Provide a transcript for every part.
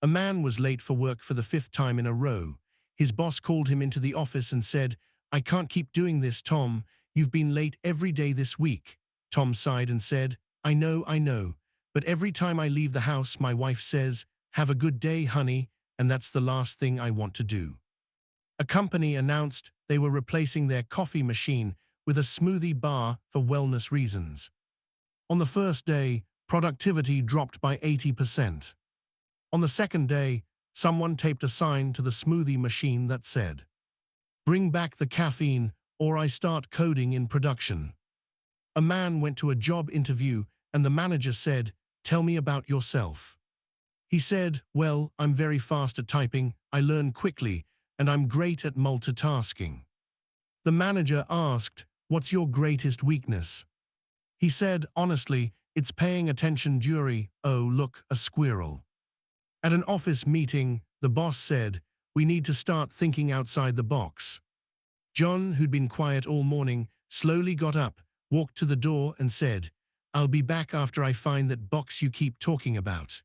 A man was late for work for the fifth time in a row. His boss called him into the office and said, "I can't keep doing this, Tom. You've been late every day this week." Tom sighed and said, I know. But every time I leave the house, my wife says, "Have a good day, honey," and that's the last thing I want to do." A company announced they were replacing their coffee machine with a smoothie bar for wellness reasons. On the first day, productivity dropped by 80%. On the second day, someone taped a sign to the smoothie machine that said, "Bring back the caffeine or I start coding in production." A man went to a job interview and the manager said, "Tell me about yourself." He said, "Well, I'm very fast at typing, I learn quickly, and I'm great at multitasking." The manager asked, "What's your greatest weakness?" He said, "Honestly, it's paying attention during, oh, look, a squirrel." At an office meeting, the boss said, "We need to start thinking outside the box." John, who'd been quiet all morning, slowly got up, walked to the door and said, "I'll be back after I find that box you keep talking about."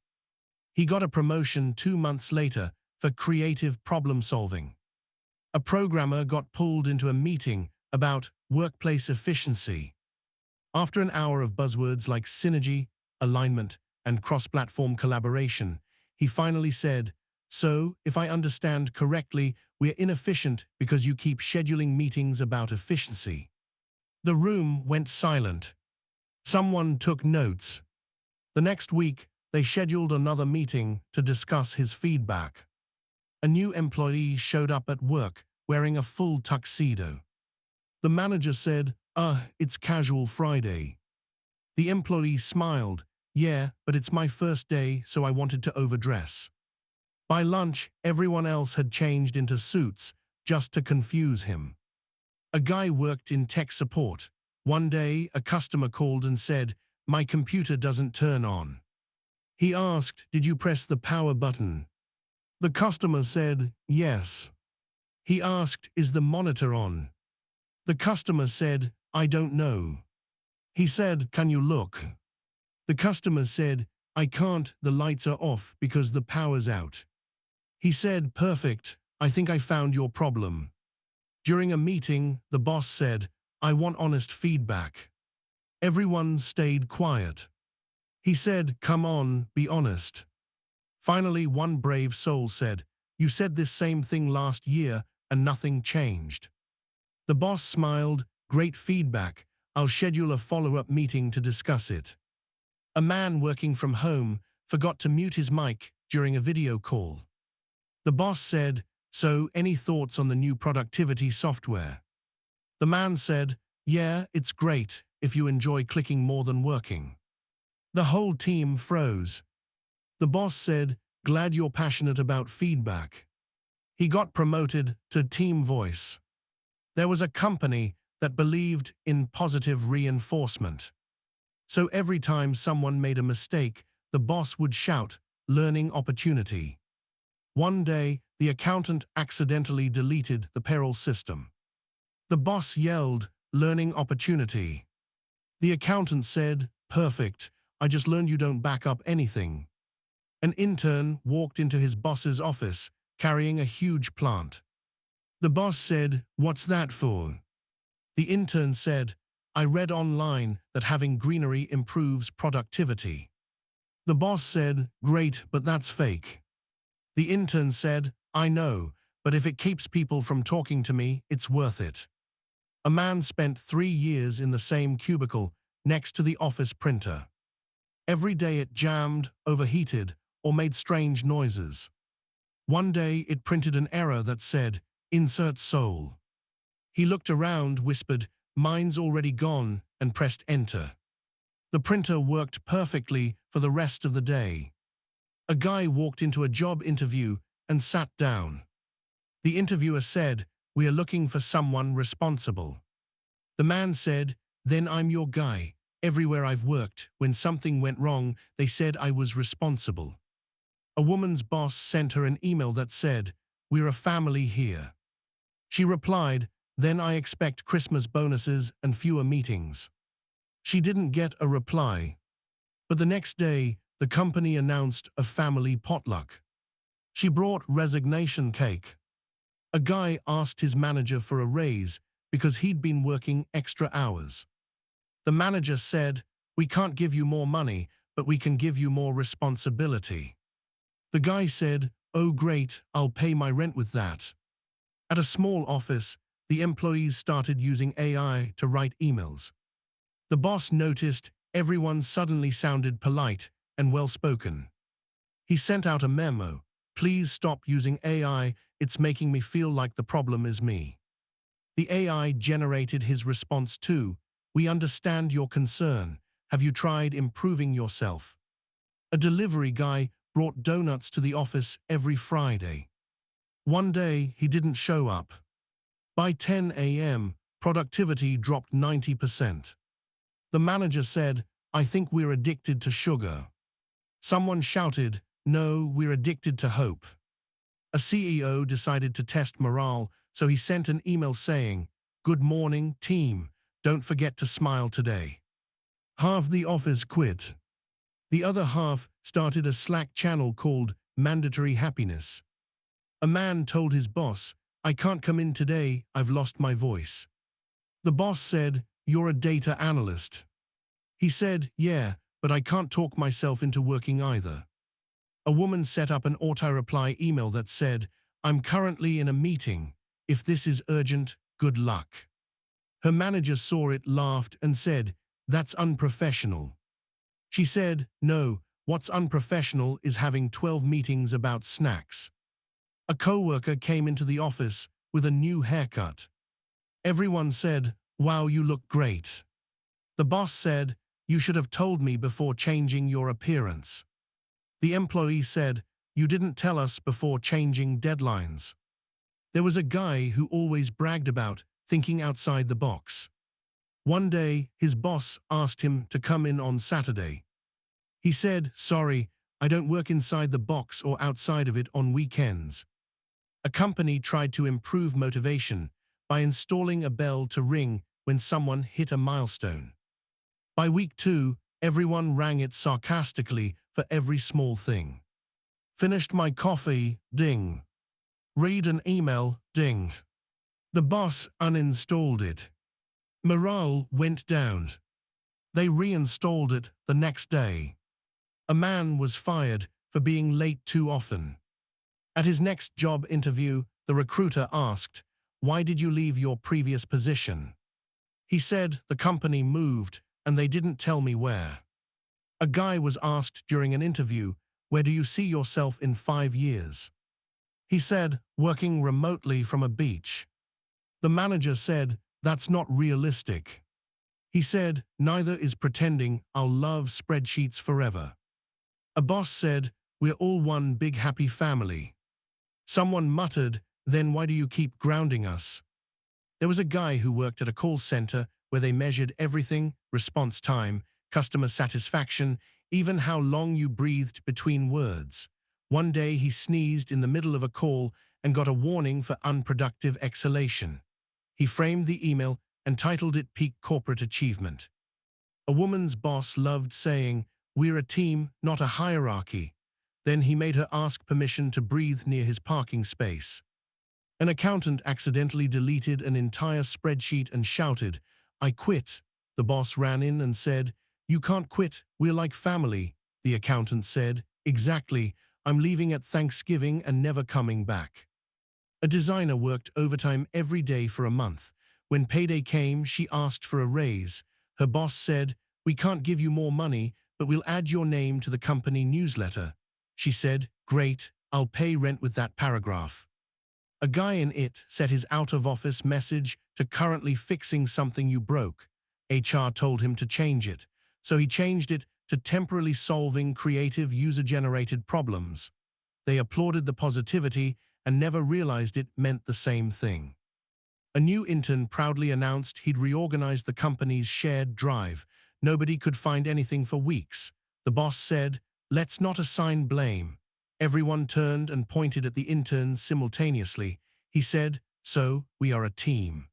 He got a promotion 2 months later for creative problem solving. A programmer got pulled into a meeting about workplace efficiency. After an hour of buzzwords like synergy, alignment, and cross-platform collaboration, he finally said, "So, if I understand correctly, we're inefficient because you keep scheduling meetings about efficiency." The room went silent. Someone took notes. The next week, they scheduled another meeting to discuss his feedback. A new employee showed up at work wearing a full tuxedo. The manager said, "It's casual Friday." The employee smiled, "Yeah, but it's my first day, so I wanted to overdress." By lunch, everyone else had changed into suits just to confuse him. A guy worked in tech support. One day, a customer called and said, "My computer doesn't turn on." He asked, "Did you press the power button?" The customer said, "Yes." He asked, "Is the monitor on?" The customer said, "I don't know." He said, "Can you look?" The customer said, "I can't, the lights are off because the power's out." He said, "Perfect, I think I found your problem." During a meeting, the boss said, "I want honest feedback." Everyone stayed quiet. He said, "Come on, be honest." Finally, one brave soul said, "You said this same thing last year and nothing changed." The boss smiled, "Great feedback. I'll schedule a follow-up meeting to discuss it." A man working from home forgot to mute his mic during a video call. The boss said, "So, any thoughts on the new productivity software?" The man said, "Yeah, it's great if you enjoy clicking more than working." The whole team froze. The boss said, "Glad you're passionate about feedback." He got promoted to team voice. There was a company that believed in positive reinforcement. So every time someone made a mistake, the boss would shout, "Learning opportunity." One day, the accountant accidentally deleted the payroll system. The boss yelled, "Learning opportunity." The accountant said, "Perfect, I just learned you don't back up anything." An intern walked into his boss's office, carrying a huge plant. The boss said, "What's that for?" The intern said, "I read online that having greenery improves productivity." The boss said, "Great, but that's fake." The intern said, "I know, but if it keeps people from talking to me, it's worth it." A man spent 3 years in the same cubicle next to the office printer. Every day it jammed, overheated, or made strange noises. One day it printed an error that said, "Insert soul." He looked around, whispered, "Mine's already gone," and pressed enter. The printer worked perfectly for the rest of the day. A guy walked into a job interview and sat down. The interviewer said, "We are looking for someone responsible." The man said, "Then I'm your guy. Everywhere I've worked, when something went wrong, they said I was responsible." A woman's boss sent her an email that said, "We're a family here." She replied, "Then I expect Christmas bonuses and fewer meetings." She didn't get a reply. But the next day, the company announced a family potluck. She brought resignation cake. A guy asked his manager for a raise because he'd been working extra hours. The manager said, "We can't give you more money, but we can give you more responsibility." The guy said, "Oh great, I'll pay my rent with that." At a small office, the employees started using AI to write emails. The boss noticed everyone suddenly sounded polite and well-spoken. He sent out a memo, "Please stop using AI, it's making me feel like the problem is me." The AI generated his response too, "We understand your concern. Have you tried improving yourself?" A delivery guy brought donuts to the office every Friday. One day, he didn't show up. By 10 a.m., productivity dropped 90%. The manager said, "I think we're addicted to sugar." Someone shouted, "No, we're addicted to hope." A CEO decided to test morale, so he sent an email saying, "Good morning, team. Don't forget to smile today." Half the office quit. The other half started a Slack channel called Mandatory Happiness. A man told his boss, "I can't come in today, I've lost my voice." The boss said, "You're a data analyst." He said, "Yeah, but I can't talk myself into working either." A woman set up an auto-reply email that said, "I'm currently in a meeting. If this is urgent, good luck." Her manager saw it, laughed, and said, "That's unprofessional." She said, "No, what's unprofessional is having 12 meetings about snacks." A coworker came into the office with a new haircut. Everyone said, "Wow, you look great." The boss said, "You should have told me before changing your appearance." The employee said, "You didn't tell us before changing deadlines." There was a guy who always bragged about thinking outside the box. One day, his boss asked him to come in on Saturday. He said, "Sorry, I don't work inside the box or outside of it on weekends." A company tried to improve motivation by installing a bell to ring when someone hit a milestone. By week 2, everyone rang it sarcastically for every small thing. "Finished my coffee, ding. Read an email, ding." The boss uninstalled it. Morale went down. They reinstalled it the next day. A man was fired for being late too often. At his next job interview, the recruiter asked, "Why did you leave your previous position?" He said, "The company moved, and they didn't tell me where." A guy was asked during an interview, "Where do you see yourself in 5 years?" He said, "Working remotely from a beach." The manager said, "That's not realistic." He said, "Neither is pretending I'll love spreadsheets forever." A boss said, "We're all one big happy family." Someone muttered, "Then why do you keep grounding us?" There was a guy who worked at a call center where they measured everything: response time, customer satisfaction, even how long you breathed between words. One day he sneezed in the middle of a call and got a warning for unproductive exhalation. He framed the email and titled it "Peak Corporate Achievement." A woman's boss loved saying, "We're a team, not a hierarchy." Then he made her ask permission to breathe near his parking space. An accountant accidentally deleted an entire spreadsheet and shouted, "I quit." The boss ran in and said, "You can't quit, we're like family." The accountant said, "Exactly, I'm leaving at Thanksgiving and never coming back." A designer worked overtime every day for a month. When payday came, she asked for a raise. Her boss said, "We can't give you more money, but we'll add your name to the company newsletter." She said, "Great, I'll pay rent with that paragraph." A guy in it set his out-of-office message to "Currently fixing something you broke." HR told him to change it, so he changed it to "Temporarily solving creative user-generated problems." They applauded the positivity and never realized it meant the same thing. A new intern proudly announced he'd reorganized the company's shared drive. Nobody could find anything for weeks. The boss said, "Let's not assign blame." Everyone turned and pointed at the interns simultaneously. He said, "So, we are a team."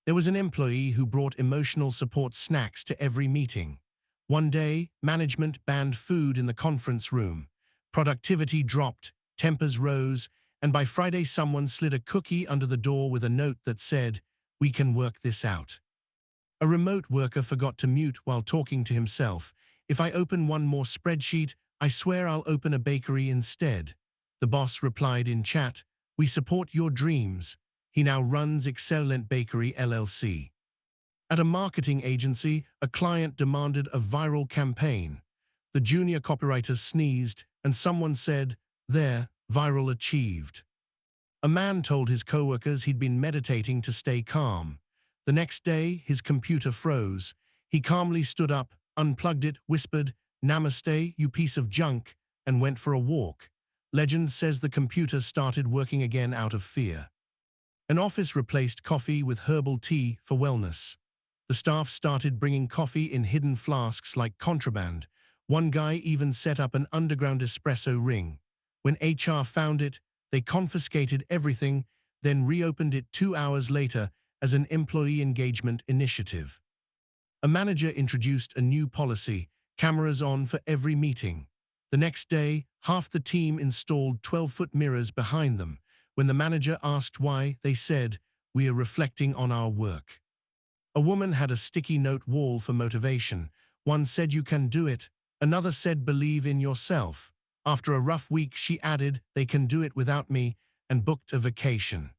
There was an employee who brought emotional support snacks to every meeting. One day, management banned food in the conference room. Productivity dropped tempers rose, and by Friday someone slid a cookie under the door with a note that said, "We can work this out." A remote worker forgot to mute while talking to himself. "If I open one more spreadsheet, I swear I'll open a bakery instead." The boss replied in chat, "We support your dreams." He now runs Excellent Bakery LLC. At a marketing agency, a client demanded a viral campaign. The junior copywriter sneezed, and someone said, "There, viral achieved." A man told his coworkers he'd been meditating to stay calm. The next day, his computer froze. He calmly stood up, unplugged it, whispered, "Namaste, you piece of junk," and went for a walk. Legend says the computer started working again out of fear. An office replaced coffee with herbal tea for wellness. The staff started bringing coffee in hidden flasks like contraband. One guy even set up an underground espresso ring. When HR found it, they confiscated everything, then reopened it 2 hours later as an employee engagement initiative. A manager introduced a new policy: cameras on for every meeting. The next day, half the team installed 12-foot mirrors behind them. When the manager asked why, they said, "We are reflecting on our work." A woman had a sticky note wall for motivation. One said, "You can do it." Another said, "Believe in yourself." After a rough week, she added, "They can do it without me," and booked a vacation.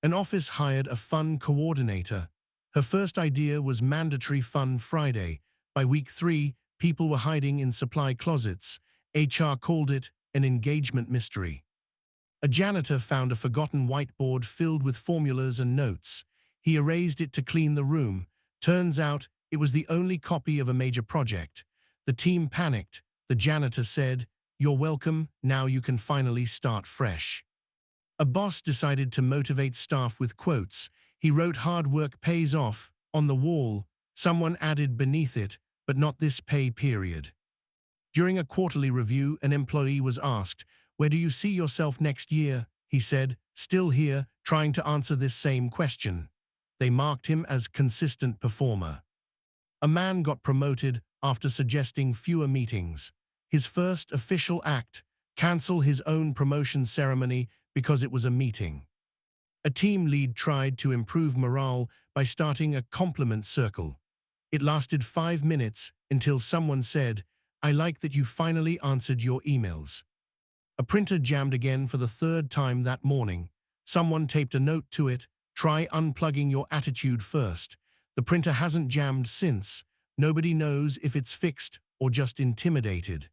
An office hired a fun coordinator. Her first idea was mandatory Fun Friday. By week 3, people were hiding in supply closets. HR called it an engagement mystery. A janitor found a forgotten whiteboard filled with formulas and notes. He erased it to clean the room. Turns out it was the only copy of a major project. The team panicked. The janitor said, "You're welcome, now you can finally start fresh." A boss decided to motivate staff with quotes. He wrote, "Hard work pays off," on the wall. Someone added beneath it, "But not this pay period." During a quarterly review, an employee was asked, "Where do you see yourself next year?" He said, "Still here, trying to answer this same question." They marked him as consistent performer. A man got promoted after suggesting fewer meetings. His first official act: cancel his own promotion ceremony because it was a meeting. A team lead tried to improve morale by starting a compliment circle. It lasted 5 minutes until someone said, "I like that you finally answered your emails." A printer jammed again for the 3rd time that morning. Someone taped a note to it: "Try unplugging your attitude first." The printer hasn't jammed since. Nobody knows if it's fixed or just intimidated.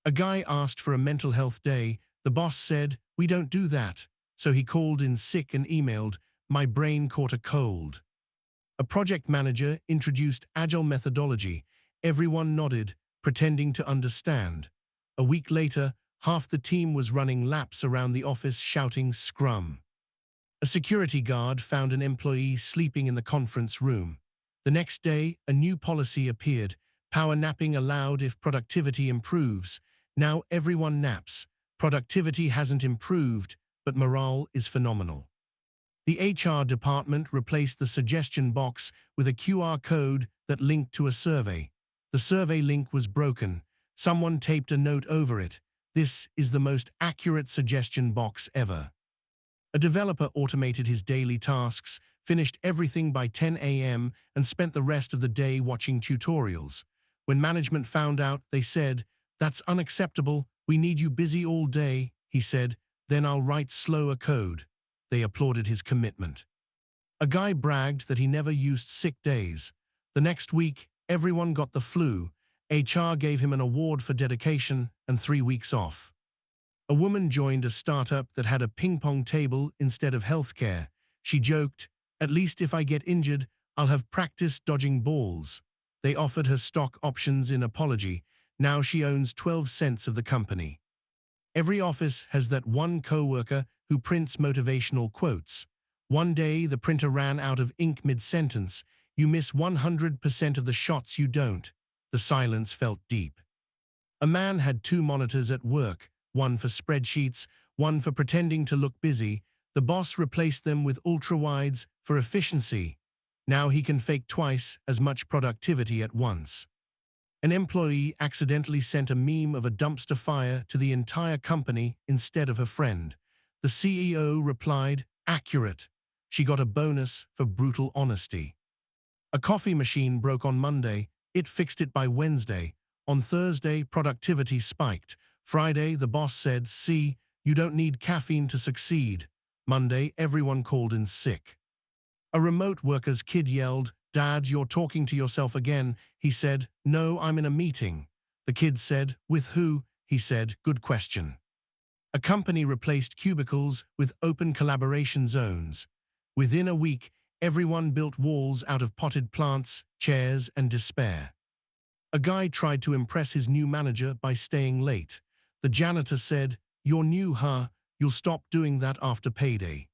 A guy asked for a mental health day. The boss said, "We don't do that." So he called in sick and emailed, "My brain caught a cold." A project manager introduced agile methodology. Everyone nodded, pretending to understand. A week later, half the team was running laps around the office shouting "Scrum." A security guard found an employee sleeping in the conference room. The next day, a new policy appeared: power napping allowed if productivity improves. Now everyone naps. Productivity hasn't improved, but morale is phenomenal. The HR department replaced the suggestion box with a QR code that linked to a survey. The survey link was broken. Someone taped a note over it: "This is the most accurate suggestion box ever." A developer automated his daily tasks, finished everything by 10 a.m., and spent the rest of the day watching tutorials. When management found out, they said, "That's unacceptable. We need you busy all day." He said, "Then I'll write slower code." They applauded his commitment. A guy bragged that he never used sick days. The next week, everyone got the flu. HR gave him an award for dedication and 3 weeks off. A woman joined a startup that had a ping-pong table instead of healthcare. She joked, "At least if I get injured, I'll have practice dodging balls." They offered her stock options in apology. Now she owns 12 cents of the company. Every office has that one coworker who prints motivational quotes. One day, the printer ran out of ink mid-sentence. "You miss 100% of the shots you don't." The silence felt deep. A man had 2 monitors at work, one for spreadsheets, one for pretending to look busy. The boss replaced them with ultra-wides for efficiency. Now he can fake twice as much productivity at once. An employee accidentally sent a meme of a dumpster fire to the entire company instead of her friend. The CEO replied, "Accurate." She got a bonus for brutal honesty. A coffee machine broke on Monday. It fixed it by Wednesday. On Thursday, productivity spiked. Friday, the boss said, "See, you don't need caffeine to succeed." Monday, everyone called in sick. A remote worker's kid yelled, "Dad, you're talking to yourself again." He said, "No, I'm in a meeting." The kid said, "With who?" He said, "Good question." A company replaced cubicles with open collaboration zones. Within a week, everyone built walls out of potted plants, chairs, and despair. A guy tried to impress his new manager by staying late. The janitor said, "You're new, huh? You'll stop doing that after payday."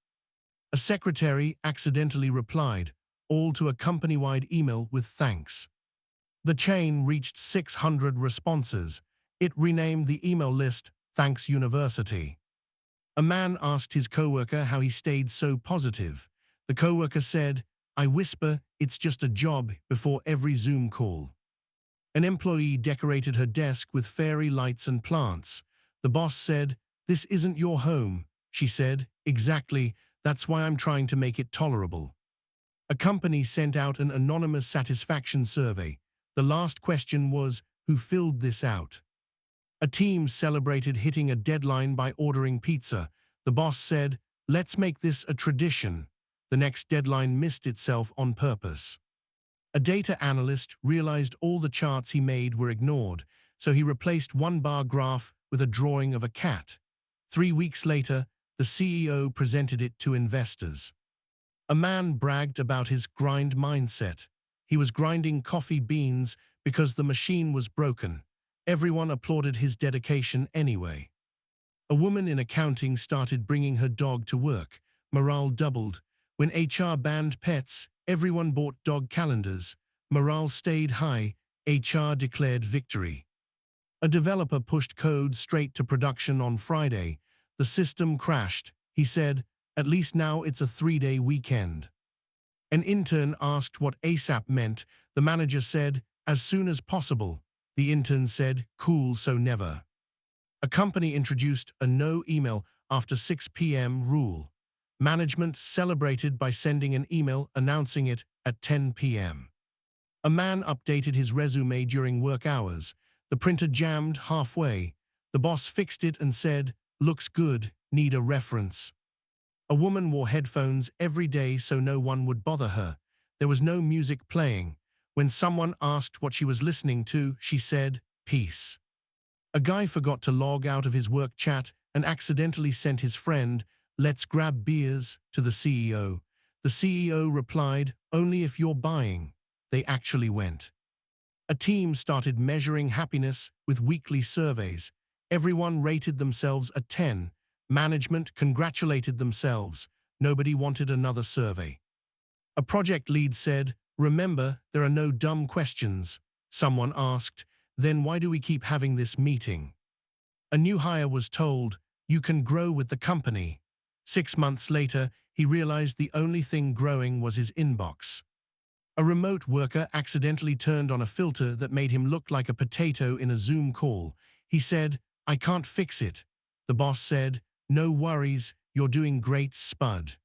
A secretary accidentally replied, all to a company-wide email with thanks. The chain reached 600 responses. It renamed the email list Thanks University. A man asked his coworker how he stayed so positive. The coworker said, "I whisper, it's just a job before every Zoom call." An employee decorated her desk with fairy lights and plants. The boss said, "This isn't your home." She said, "Exactly, that's why I'm trying to make it tolerable." A company sent out an anonymous satisfaction survey. The last question was, "Who filled this out?" A team celebrated hitting a deadline by ordering pizza. The boss said, "Let's make this a tradition." The next deadline missed itself on purpose. A data analyst realized all the charts he made were ignored, so he replaced one bar graph with a drawing of a cat. 3 weeks later, the CEO presented it to investors. A man bragged about his grind mindset. He was grinding coffee beans because the machine was broken. Everyone applauded his dedication anyway. A woman in accounting started bringing her dog to work. Morale doubled. When HR banned pets, everyone bought dog calendars. Morale stayed high. HR declared victory. A developer pushed code straight to production on Friday. The system crashed. He said, "At least now it's a 3-day weekend." An intern asked what ASAP meant. The manager said, "As soon as possible." The intern said, "Cool, so never." A company introduced a no email after 6 p.m. rule. Management celebrated by sending an email announcing it at 10 p.m. A man updated his resume during work hours. The printer jammed halfway. The boss fixed it and said, "Looks good, need a reference." A woman wore headphones every day so no one would bother her. There was no music playing. When someone asked what she was listening to, she said, "Peace." A guy forgot to log out of his work chat and accidentally sent his friend, "Let's grab beers," to the CEO. The CEO replied, "Only if you're buying." They actually went. A team started measuring happiness with weekly surveys. Everyone rated themselves a 10. Management congratulated themselves. Nobody wanted another survey. A project lead said, "Remember, there are no dumb questions." Someone asked, "Then why do we keep having this meeting?" A new hire was told, "You can grow with the company." 6 months later, he realized the only thing growing was his inbox. A remote worker accidentally turned on a filter that made him look like a potato in a Zoom call. He said, "I can't fix it." The boss said, "No worries, you're doing great, Spud."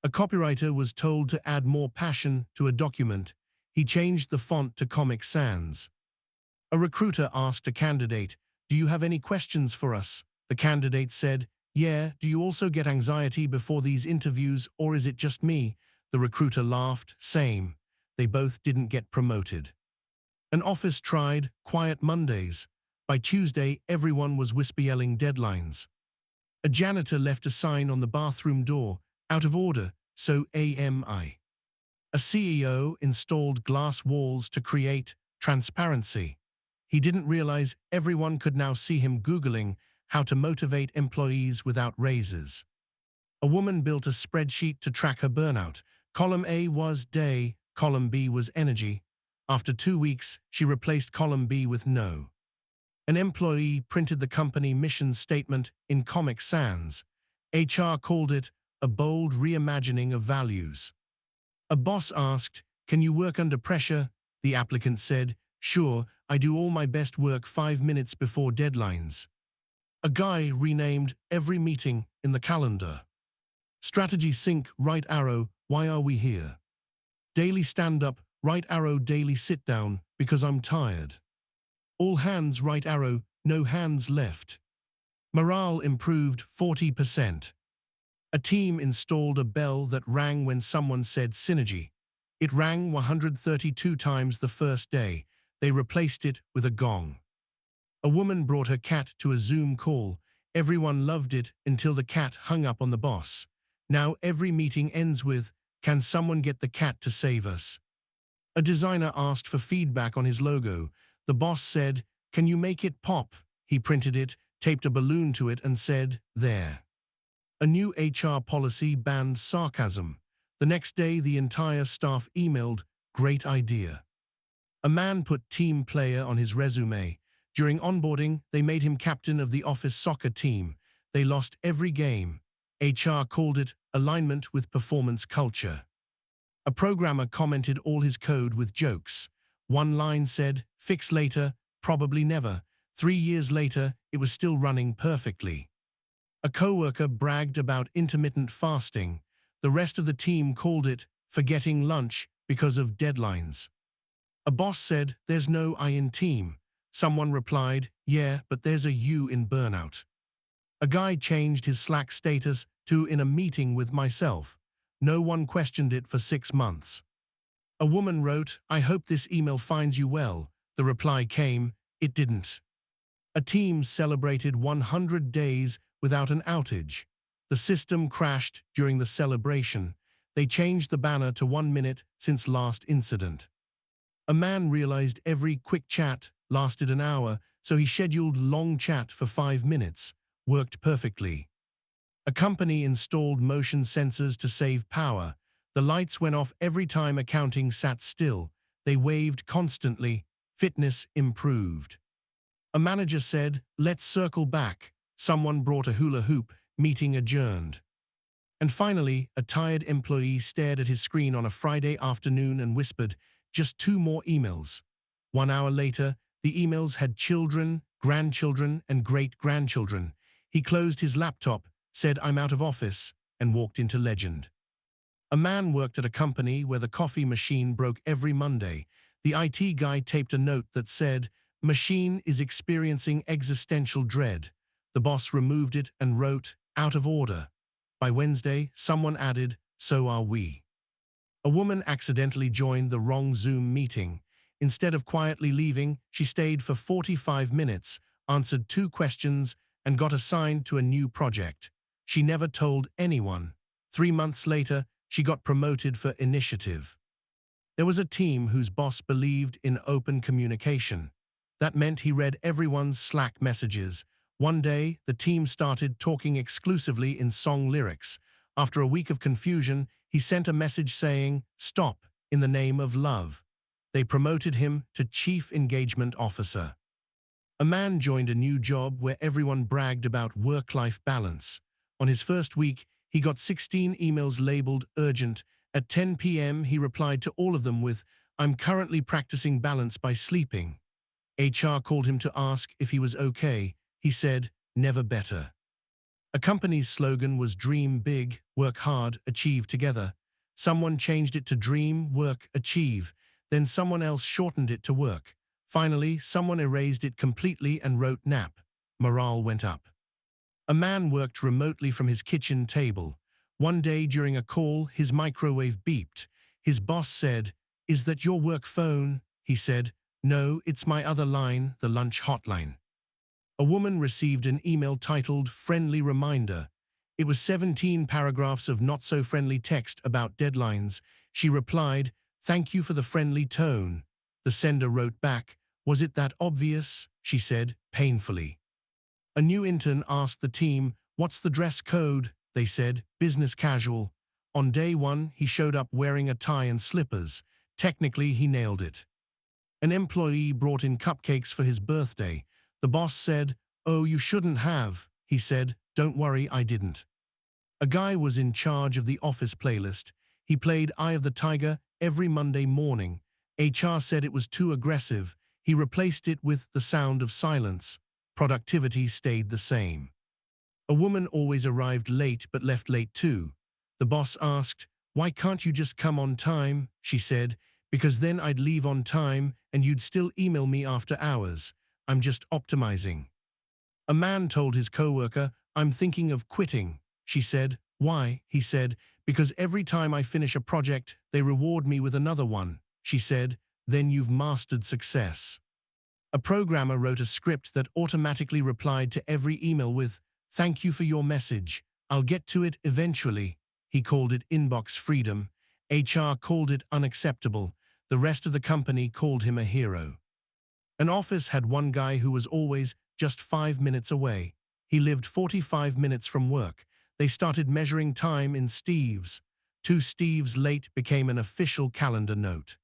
A copywriter was told to add more passion to a document. He changed the font to Comic Sans. A recruiter asked a candidate, "Do you have any questions for us?" The candidate said, "Yeah, do you also get anxiety before these interviews, or is it just me?" The recruiter laughed, "Same." They both didn't get promoted. An office tried quiet Mondays. By Tuesday, everyone was whisper-yelling deadlines. A janitor left a sign on the bathroom door, "Out of order, so AMI." A CEO installed glass walls to create transparency. He didn't realize everyone could now see him Googling how to motivate employees without raises. A woman built a spreadsheet to track her burnout. Column A was day, column B was energy. After 2 weeks, she replaced column B with no. An employee printed the company mission statement in Comic Sans. HR called it a bold reimagining of values. A boss asked, "Can you work under pressure?" The applicant said, "Sure, I do all my best work 5 minutes before deadlines. A guy renamed every meeting in the calendar. Strategy sync, right arrow, why are we here? Daily stand-up, right arrow, daily sit-down, because I'm tired. All hands, right arrow, no hands left. Morale improved 40%. A team installed a bell that rang when someone said synergy. It rang 132 times the first day. They replaced it with a gong. A woman brought her cat to a Zoom call. Everyone loved it until the cat hung up on the boss. Now every meeting ends with, "Can someone get the cat to save us?" A designer asked for feedback on his logo. The boss said, "Can you make it pop?" He printed it, taped a balloon to it and said, "There." A new HR policy banned sarcasm. The next day, the entire staff emailed, "Great idea." A man put team player on his resume. During onboarding, they made him captain of the office soccer team. They lost every game. HR called it alignment with performance culture. A programmer commented all his code with jokes. One line said, "Fix later, probably never." 3 years later, it was still running perfectly. A coworker bragged about intermittent fasting. The rest of the team called it forgetting lunch because of deadlines. A boss said, "There's no I in team." Someone replied, "Yeah, but there's a U in burnout." A guy changed his Slack status to "in a meeting with myself." No one questioned it for 6 months. A woman wrote, "I hope this email finds you well." The reply came, "It didn't." A team celebrated 100 days without an outage. The system crashed during the celebration. They changed the banner to 1 minute since last incident. A man realized every quick chat lasted an hour, so he scheduled long chat for 5 minutes. Worked perfectly. A company installed motion sensors to save power. The lights went off every time accounting sat still. They waved constantly. Fitness improved. A manager said, "Let's circle back." Someone brought a hula hoop. Meeting adjourned. And finally, a tired employee stared at his screen on a Friday afternoon and whispered, "Just 2 more emails." 1 hour later, the emails had children, grandchildren, and great-grandchildren. He closed his laptop, said, "I'm out of office," and walked into legend. A man worked at a company where the coffee machine broke every Monday. The IT guy taped a note that said, "Machine is experiencing existential dread." The boss removed it and wrote, "Out of order." By Wednesday, someone added, "So are we." A woman accidentally joined the wrong Zoom meeting. Instead of quietly leaving, she stayed for 45 minutes, answered 2 questions, and got assigned to a new project. She never told anyone. 3 months later, she got promoted for initiative. There was a team whose boss believed in open communication. That meant he read everyone's Slack messages. One day, the team started talking exclusively in song lyrics. After a week of confusion, he sent a message saying, "Stop, in the name of love." They promoted him to Chief Engagement Officer. A man joined a new job where everyone bragged about work-life balance. On his first week, he got 16 emails labeled urgent. At 10 p.m., he replied to all of them with, "I'm currently practicing balance by sleeping." HR called him to ask if he was okay. He said, "Never better." A company's slogan was "Dream big, work hard, achieve together." Someone changed it to "Dream, work, achieve." Then someone else shortened it to "Work." Finally, someone erased it completely and wrote "Nap." Morale went up. A man worked remotely from his kitchen table. One day during a call, his microwave beeped. His boss said, "Is that your work phone?" He said, "No, it's my other line, the lunch hotline." A woman received an email titled "Friendly Reminder." It was 17 paragraphs of not-so-friendly text about deadlines. She replied, "Thank you for the friendly tone." The sender wrote back, "Was it that obvious?" She said, painfully. A new intern asked the team, "What's the dress code?" They said, "Business casual." On day 1, he showed up wearing a tie and slippers. Technically, he nailed it. An employee brought in cupcakes for his birthday. The boss said, "Oh, you shouldn't have." He said, "Don't worry, I didn't." A guy was in charge of the office playlist. He played Eye of the Tiger every Monday morning. HR said it was too aggressive. He replaced it with the sound of silence. Productivity stayed the same. A woman always arrived late but left late too. The boss asked, "Why can't you just come on time?" She said, "Because then I'd leave on time and you'd still email me after hours. I'm just optimizing." A man told his coworker, "I'm thinking of quitting." She said, "Why?" He said, "Because every time I finish a project, they reward me with another one." She said, "Then you've mastered success." A programmer wrote a script that automatically replied to every email with, "Thank you for your message. I'll get to it eventually." He called it inbox freedom. HR called it unacceptable. The rest of the company called him a hero. An office had one guy who was always just 5 minutes away. He lived 45 minutes from work. They started measuring time in Steves. 2 Steves late became an official calendar note.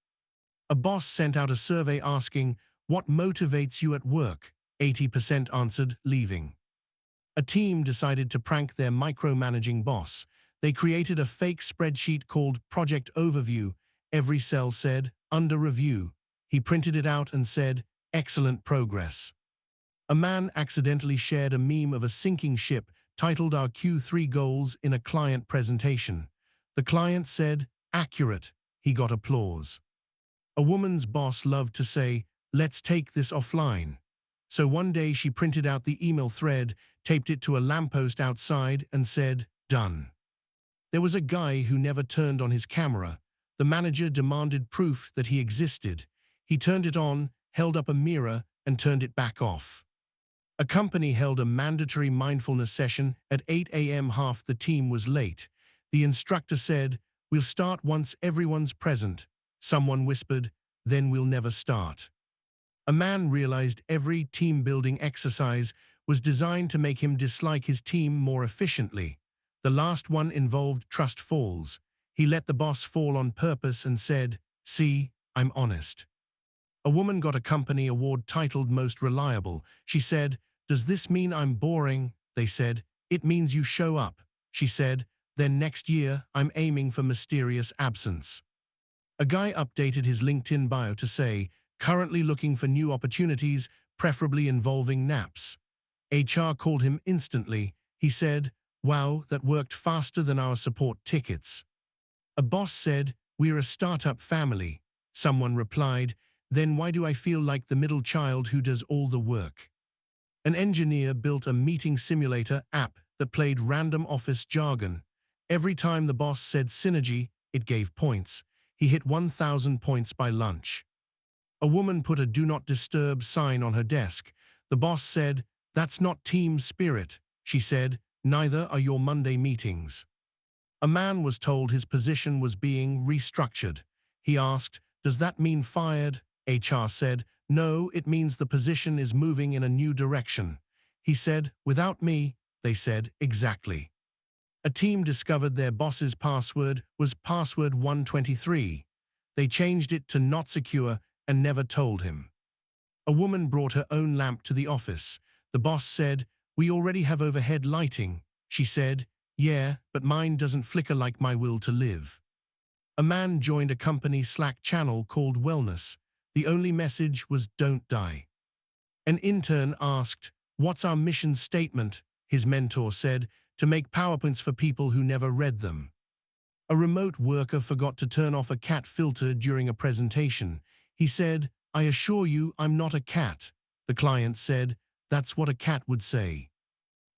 A boss sent out a survey asking, "What motivates you at work?" 80% answered, "Leaving." A team decided to prank their micromanaging boss. They created a fake spreadsheet called Project Overview. Every cell said, "Under review." He printed it out and said, "Excellent progress." A man accidentally shared a meme of a sinking ship titled "Our Q3 Goals" in a client presentation. The client said, "Accurate." He got applause. A woman's boss loved to say, "Let's take this offline." So one day she printed out the email thread, taped it to a lamppost outside, and said, "Done." There was a guy who never turned on his camera. The manager demanded proof that he existed. He turned it on, held up a mirror, and turned it back off. A company held a mandatory mindfulness session at 8 a.m. Half the team was late. The instructor said, "We'll start once everyone's present." Someone whispered, "Then we'll never start." A man realized every team-building exercise was designed to make him dislike his team more efficiently. The last one involved trust falls. He let the boss fall on purpose and said, "See, I'm honest." A woman got a company award titled Most Reliable. She said, "Does this mean I'm boring?" They said, "It means you show up." She said, "Then next year, I'm aiming for mysterious absence." A guy updated his LinkedIn bio to say, "Currently looking for new opportunities, preferably involving naps." HR called him instantly. He said, "Wow, that worked faster than our support tickets." A boss said, "We're a startup family." Someone replied, "Then why do I feel like the middle child who does all the work?" An engineer built a meeting simulator app that played random office jargon. Every time the boss said synergy, it gave points. He hit 1,000 points by lunch. A woman put a "Do Not Disturb" sign on her desk. The boss said, "That's not team spirit." She said, "Neither are your Monday meetings." A man was told his position was being restructured. He asked, "Does that mean fired?" HR said, "No, it means the position is moving in a new direction." He said, "Without me?" They said, "Exactly." A team discovered their boss's password was password 123. They changed it to not secure and never told him. A woman brought her own lamp to the office. The boss said, "We already have overhead lighting." She said, "Yeah, but mine doesn't flicker like my will to live." A man joined a company Slack channel called Wellness. The only message was "Don't die." An intern asked, "What's our mission statement?" His mentor said, "To make PowerPoints for people who never read them." A remote worker forgot to turn off a cat filter during a presentation. He said, "I assure you I'm not a cat." The client said, "That's what a cat would say."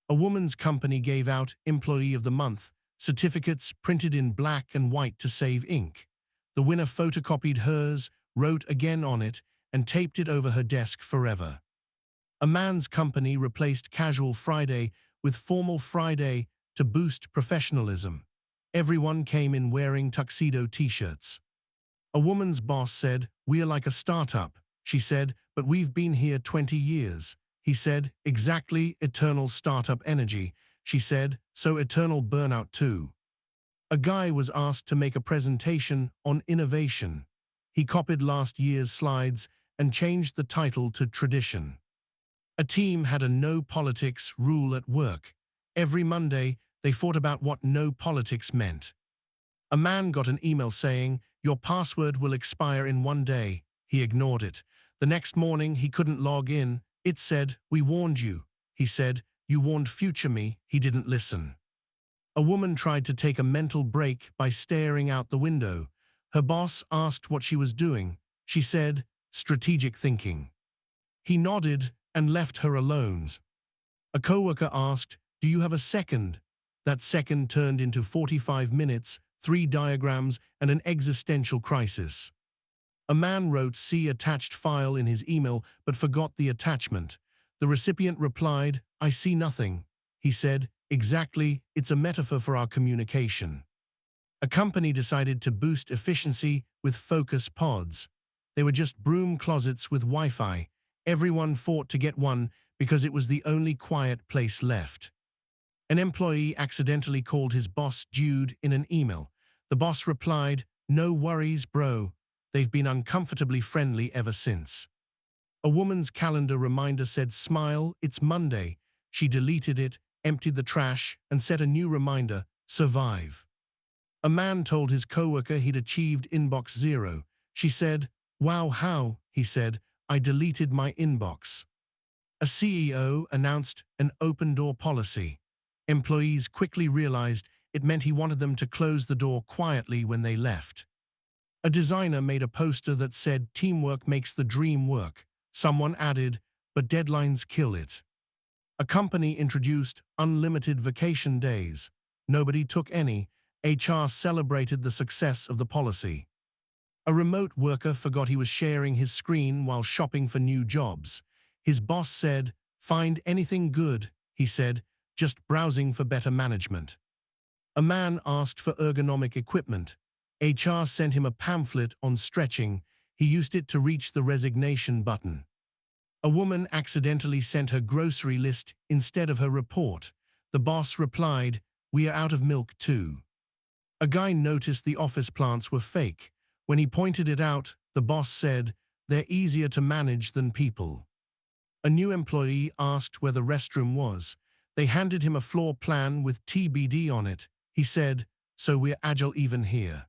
A woman's company gave out Employee of the Month certificates printed in black and white to save ink. The winner photocopied hers, wrote again on it, and taped it over her desk forever. A man's company replaced Casual Friday with Formal Friday to boost professionalism. Everyone came in wearing tuxedo t-shirts. A woman's boss said, "We're like a startup." She said, "But we've been here 20 years. He said, "Exactly, eternal startup energy." She said, "So eternal burnout too." A guy was asked to make a presentation on innovation. He copied last year's slides and changed the title to Tradition. A team had a no politics rule at work. Every Monday, they fought about what no politics meant. A man got an email saying, "Your password will expire in 1 day." He ignored it. The next morning, he couldn't log in. It said, "We warned you." He said, "You warned future me." He didn't listen. A woman tried to take a mental break by staring out the window. Her boss asked what she was doing. She said, "Strategic thinking." He nodded and left her alone. A coworker asked, "Do you have a second?" That second turned into 45 minutes, 3 diagrams, and an existential crisis. A man wrote "See attached file" in his email but forgot the attachment. The recipient replied, "I see nothing." He said, "Exactly, it's a metaphor for our communication." A company decided to boost efficiency with focus pods. They were just broom closets with Wi-Fi. Everyone fought to get one because it was the only quiet place left. An employee accidentally called his boss Jude in an email. The boss replied, "No worries, bro. They've been uncomfortably friendly ever since." A woman's calendar reminder said, "Smile, it's Monday." She deleted it, emptied the trash, and set a new reminder, "Survive." A man told his coworker he'd achieved inbox 0. She said, "Wow, how?" He said, "I deleted my inbox." A CEO announced an open-door policy. Employees quickly realized it meant he wanted them to close the door quietly when they left. A designer made a poster that said, "Teamwork makes the dream work." Someone added, "But deadlines kill it." A company introduced unlimited vacation days. Nobody took any. HR celebrated the success of the policy. A remote worker forgot he was sharing his screen while shopping for new jobs. His boss said, "Find anything good," he said, "just browsing for better management." A man asked for ergonomic equipment. HR sent him a pamphlet on stretching. He used it to reach the resignation button. A woman accidentally sent her grocery list instead of her report. The boss replied, "We are out of milk too." A guy noticed the office plants were fake. When he pointed it out, the boss said, "They're easier to manage than people." A new employee asked where the restroom was. They handed him a floor plan with TBD on it. He said, "So we're agile even here."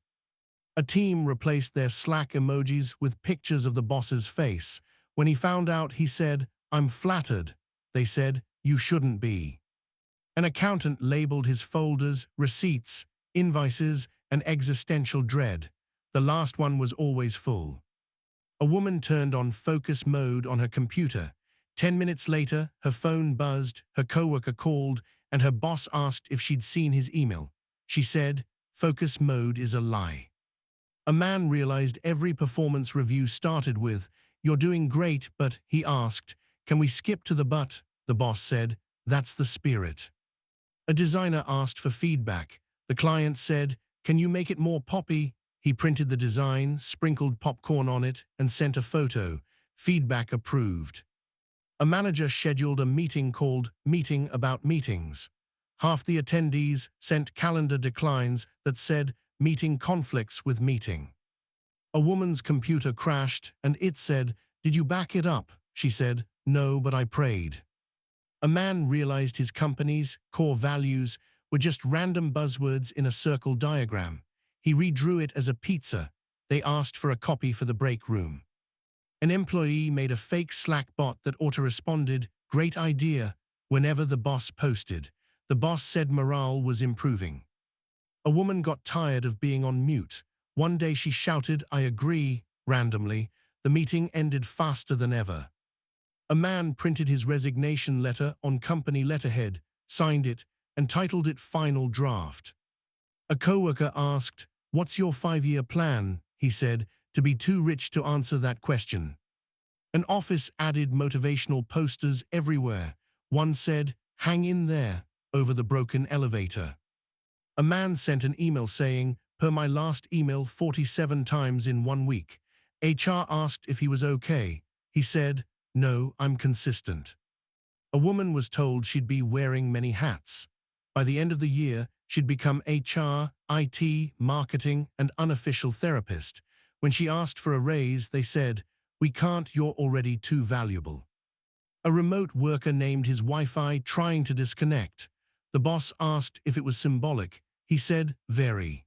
A team replaced their Slack emojis with pictures of the boss's face. When he found out, he said, "I'm flattered." They said, "You shouldn't be." An accountant labeled his folders receipts, invoices, and existential dread. The last one was always full. A woman turned on focus mode on her computer. 10 minutes later, her phone buzzed, her coworker called, and her boss asked if she'd seen his email. She said, "Focus mode is a lie." A man realized every performance review started with, "You're doing great," but he asked, "Can we skip to the but?" The boss said, "That's the spirit." A designer asked for feedback. The client said, "Can you make it more poppy?" He printed the design, sprinkled popcorn on it, and sent a photo. Feedback approved. A manager scheduled a meeting called "Meeting About Meetings." Half the attendees sent calendar declines that said, "Meeting conflicts with meeting." A woman's computer crashed, and it said, "Did you back it up?" She said, "No, but I prayed." A man realized his company's core values were just random buzzwords in a circle diagram. He redrew it as a pizza. They asked for a copy for the break room. An employee made a fake Slack bot that auto-responded, "Great idea," whenever the boss posted. The boss said morale was improving. A woman got tired of being on mute. One day she shouted, "I agree," randomly. The meeting ended faster than ever. A man printed his resignation letter on company letterhead, signed it, and titled it "Final Draft." A coworker asked, "What's your 5-year plan?" He said, "To be too rich to answer that question." An office added motivational posters everywhere. One said, "Hang in there," over the broken elevator. A man sent an email saying, "Per my last email 47 times in 1 week." HR asked if he was okay. He said, "No, I'm consistent." A woman was told she'd be wearing many hats. By the end of the year, she'd become HR, IT, marketing, and unofficial therapist. When she asked for a raise, they said, "We can't, you're already too valuable." A remote worker named his Wi-Fi trying to disconnect. The boss asked if it was symbolic. He said, "Very."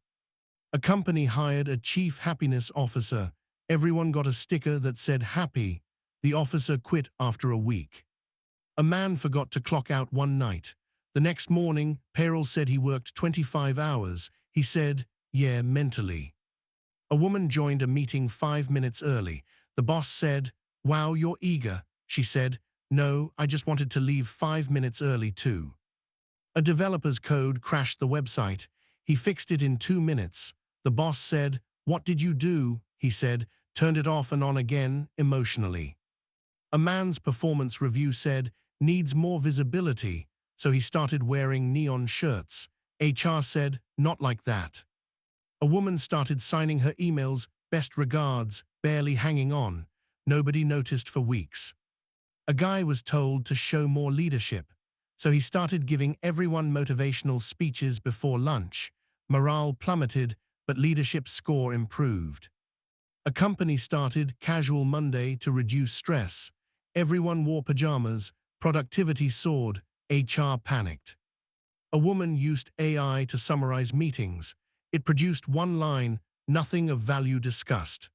A company hired a chief happiness officer. Everyone got a sticker that said "Happy." The officer quit after a week. A man forgot to clock out one night. The next morning, payroll said he worked 25 hours. He said, yeah, mentally. A woman joined a meeting 5 minutes early. The boss said, wow, you're eager. She said, no, I just wanted to leave 5 minutes early too. A developer's code crashed the website. He fixed it in 2 minutes. The boss said, what did you do? He said, turned it off and on again, emotionally. A man's performance review said, needs more visibility, so he started wearing neon shirts. HR said, not like that. A woman started signing her emails, best regards, barely hanging on. Nobody noticed for weeks. A guy was told to show more leadership, so he started giving everyone motivational speeches before lunch. Morale plummeted, but leadership score improved. A company started Casual Monday to reduce stress. Everyone wore pajamas, productivity soared, HR panicked. A woman used AI to summarize meetings. It produced one line, nothing of value discussed.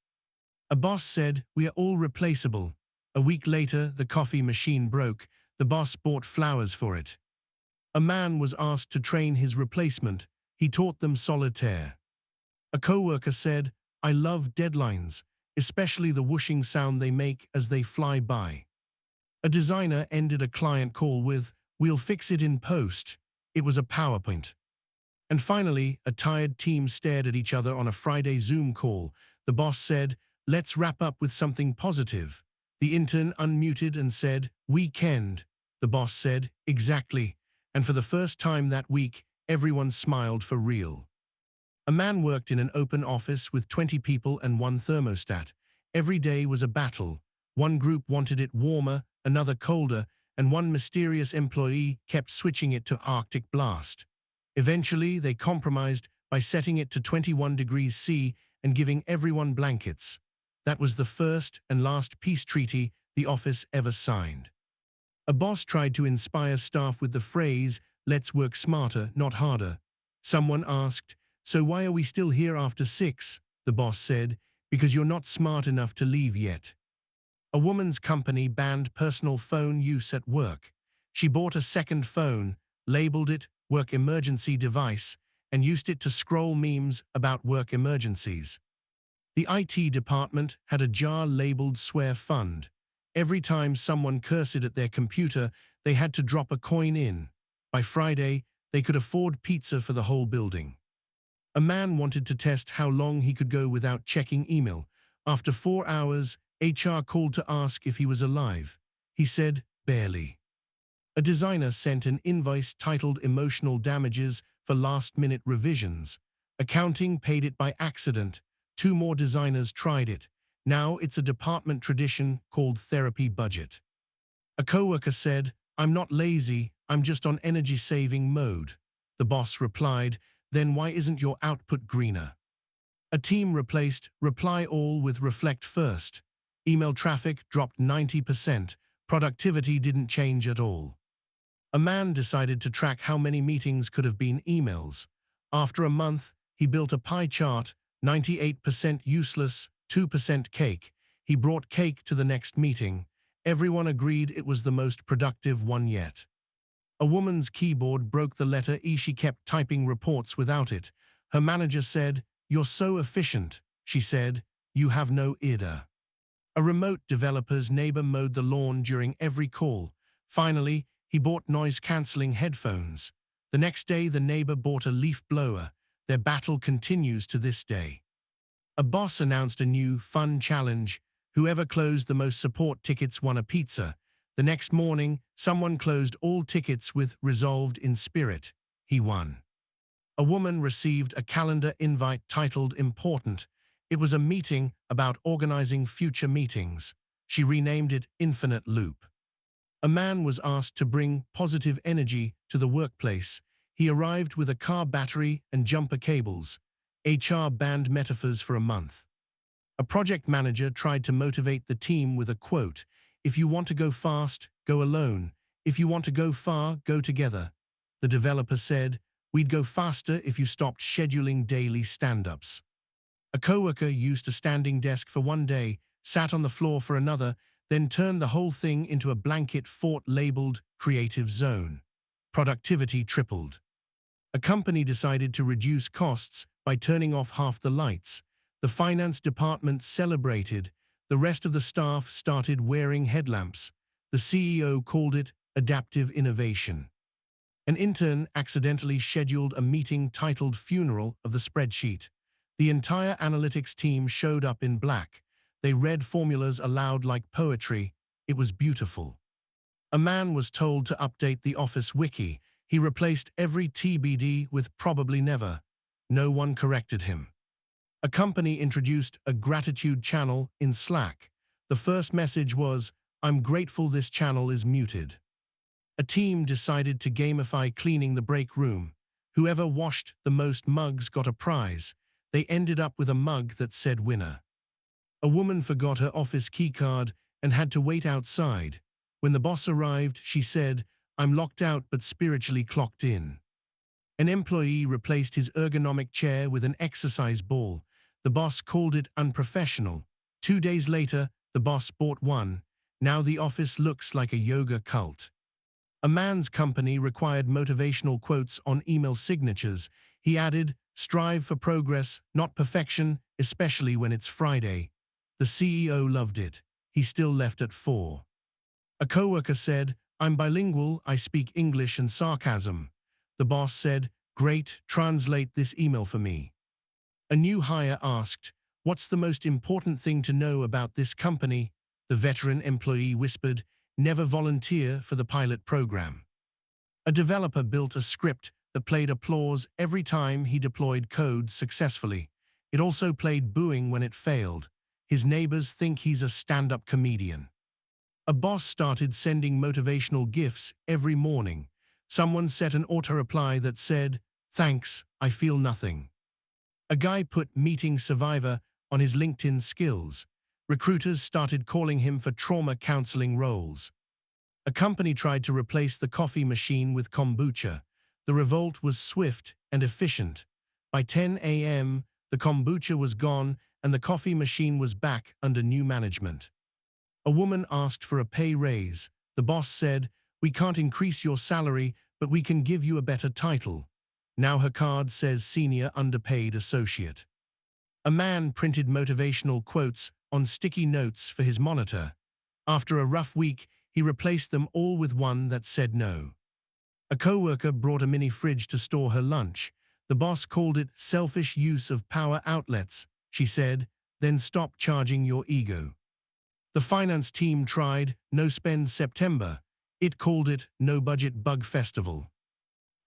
A boss said, we are all replaceable. A week later, the coffee machine broke. The boss bought flowers for it. A man was asked to train his replacement. He taught them solitaire. A coworker said, I love deadlines, especially the whooshing sound they make as they fly by. A designer ended a client call with, we'll fix it in post. It was a PowerPoint. And finally, a tired team stared at each other on a Friday Zoom call. The boss said, let's wrap up with something positive. The intern unmuted and said, weekend. The boss said, exactly. And for the first time that week, everyone smiled for real. A man worked in an open office with 20 people and one thermostat. Every day was a battle. One group wanted it warmer, another colder, and one mysterious employee kept switching it to Arctic blast. Eventually, they compromised by setting it to 21 degrees C and giving everyone blankets. That was the first and last peace treaty the office ever signed. A boss tried to inspire staff with the phrase, let's work smarter, not harder. Someone asked, so why are we still here after 6? The boss said, because you're not smart enough to leave yet. A woman's company banned personal phone use at work. She bought a second phone, labeled it work emergency device, and used it to scroll memes about work emergencies. The IT department had a jar labeled swear fund. Every time someone cursed at their computer, they had to drop a coin in. By Friday, they could afford pizza for the whole building. A man wanted to test how long he could go without checking email. After 4 hours, HR called to ask if he was alive. He said, barely. A designer sent an invoice titled emotional damages for last-minute revisions. Accounting paid it by accident. 2 more designers tried it. Now it's a department tradition called therapy budget. A coworker said, I'm not lazy, I'm just on energy-saving mode. The boss replied, then why isn't your output greener? A team replaced reply all with reflect first. Email traffic dropped 90%. Productivity didn't change at all. A man decided to track how many meetings could have been emails. After a month, he built a pie chart, 98% useless, 2% cake. He brought cake to the next meeting. Everyone agreed it was the most productive one yet. A woman's keyboard broke the letter E. She kept typing reports without it. Her manager said, you're so efficient. She said, you have no ear. A remote developer's neighbor mowed the lawn during every call. Finally, he bought noise-canceling headphones. The next day, the neighbor bought a leaf blower. Their battle continues to this day. A boss announced a new, fun challenge. Whoever closed the most support tickets won a pizza. The next morning, someone closed all tickets with resolved in spirit. He won. A woman received a calendar invite titled Important. It was a meeting about organizing future meetings. She renamed it Infinite Loop. A man was asked to bring positive energy to the workplace. He arrived with a car battery and jumper cables. HR banned metaphors for a month. A project manager tried to motivate the team with a quote, if you want to go fast, go alone. If you want to go far, go together. The developer said, we'd go faster if you stopped scheduling daily stand-ups. A coworker used a standing desk for one day, sat on the floor for another, then turned the whole thing into a blanket fort labeled Creative Zone. Productivity tripled. A company decided to reduce costs by turning off half the lights. The finance department celebrated. The rest of the staff started wearing headlamps. The CEO called it adaptive innovation. An intern accidentally scheduled a meeting titled Funeral of the Spreadsheet. The entire analytics team showed up in black. They read formulas aloud like poetry. It was beautiful. A man was told to update the Office wiki. He replaced every TBD with probably never. No one corrected him. A company introduced a gratitude channel in Slack. The first message was, "I'm grateful this channel is muted." A team decided to gamify cleaning the break room. Whoever washed the most mugs got a prize. They ended up with a mug that said winner. A woman forgot her office keycard and had to wait outside. When the boss arrived, she said, "I'm locked out but spiritually clocked in." An employee replaced his ergonomic chair with an exercise ball. The boss called it unprofessional. 2 days later, the boss bought one. Now the office looks like a yoga cult. A man's company required motivational quotes on email signatures. He added, "Strive for progress, not perfection, especially when it's Friday." The CEO loved it. He still left at 4. A coworker said, "I'm bilingual, I speak English and sarcasm." The boss said, "Great, translate this email for me." A new hire asked, "What's the most important thing to know about this company?" The veteran employee whispered, "Never volunteer for the pilot program." A developer built a script that played applause every time he deployed code successfully. It also played booing when it failed. His neighbors think he's a stand-up comedian. A boss started sending motivational gifs every morning. Someone set an auto-reply that said, "Thanks, I feel nothing." A guy put meeting survivor on his LinkedIn skills. Recruiters started calling him for trauma counseling roles. A company tried to replace the coffee machine with kombucha. The revolt was swift and efficient. By 10 a.m., the kombucha was gone and the coffee machine was back under new management. A woman asked for a pay raise. The boss said, "We can't increase your salary, but we can give you a better title." Now her card says Senior Underpaid Associate. A man printed motivational quotes on sticky notes for his monitor. After a rough week, he replaced them all with one that said no. A coworker brought a mini fridge to store her lunch. The boss called it selfish use of power outlets. She said, "Then stop charging your ego." The finance team tried No Spend September. It called it No Budget Bug Festival.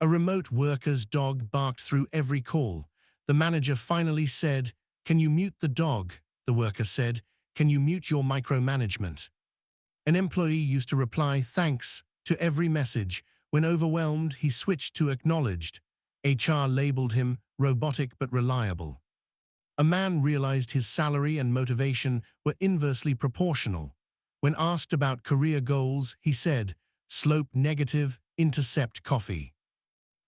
A remote worker's dog barked through every call. The manager finally said, "Can you mute the dog?" The worker said, "Can you mute your micromanagement?" An employee used to reply "thanks" to every message. When overwhelmed, he switched to acknowledged. HR labeled him robotic but reliable. A man realized his salary and motivation were inversely proportional. When asked about career goals, he said, "Slope negative, intercept coffee."